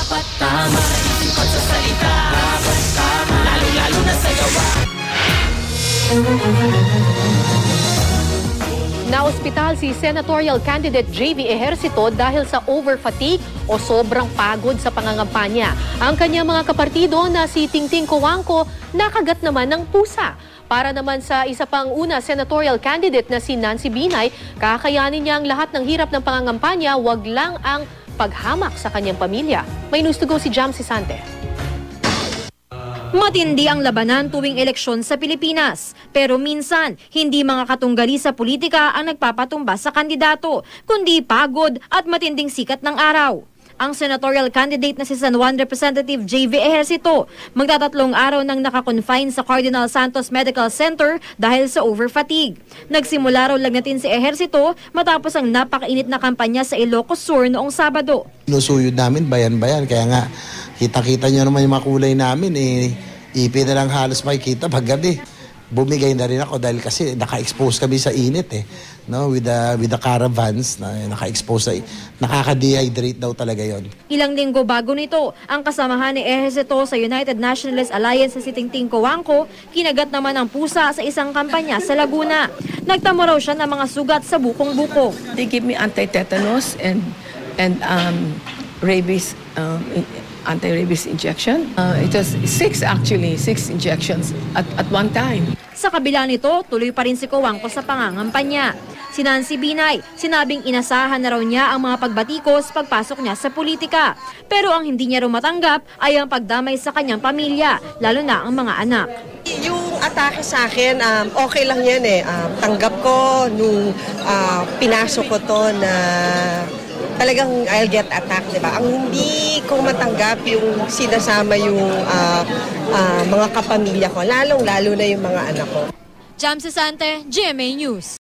Dapat tama, isipan sa salita. Dapat tama, lalo-lalo na sa gawa. Naospital si senatorial candidate JV Ejercito dahil sa over-fatigue o sobrang pagod sa pangangampanya. Ang kanyang mga kapartido na si Tingting Cojuangco nakagat naman ng pusa. Para naman sa isa pang una senatorial candidate na si Nancy Binay, kakayanin niya ang lahat ng hirap ng pangangampanya, wag lang ang paghamak sa kanyang pamilya. May news to go si Jam Sisante. Matindi ang labanan tuwing eleksyon sa Pilipinas. Pero minsan, hindi mga katunggali sa politika ang nagpapatumba sa kandidato, kundi pagod at matinding sikat ng araw. Ang senatorial candidate na si San Juan Representative JV Ejercito, magtatatlong araw nang nakakonfine sa Cardinal Santos Medical Center dahil sa over-fatigue. Nagsimula raw lagnatin si Ejercito matapos ang napakainit na kampanya sa Ilocos Sur noong Sabado. Sinusuyod namin bayan-bayan, kaya nga kita-kita nyo naman yung makulay namin, ipi na lang halos makikita pag gabi. Bumigay na rin ako dahil kasi naka-expose kami sa init no, with the caravans na naka-expose, nakaka-dehydrate daw talaga yon. Ilang linggo bago nito, ang kasamahan ni Ejercito sa United Nationalist Alliance sa si Tingting Cojuangco, kinagat naman ang pusa sa isang kampanya sa Laguna. Nagtamo raw siya ng mga sugat sa bukong-buko. They give me anti-tetanus and rabies anti-rabies injection. It was 6 injections at one time. Sa kabila nito, tuloy pa rin si Cojuangco sa pangangampanya. Si Nancy Binay, sinabing inasahan na raw niya ang mga pagbatikos pagpasok niya sa politika. Pero ang hindi niya raw matanggap ay ang pagdamay sa kanyang pamilya, lalo na ang mga anak. Yung atake sa akin, okay lang yan tanggap ko nung pinasok ko to na talagang I'll get attacked, di ba? Ang hindi ko matanggap yung sinasama yung mga kapamilya ko, lalong-lalo na yung mga anak ko. Jam Sisante, GMA News.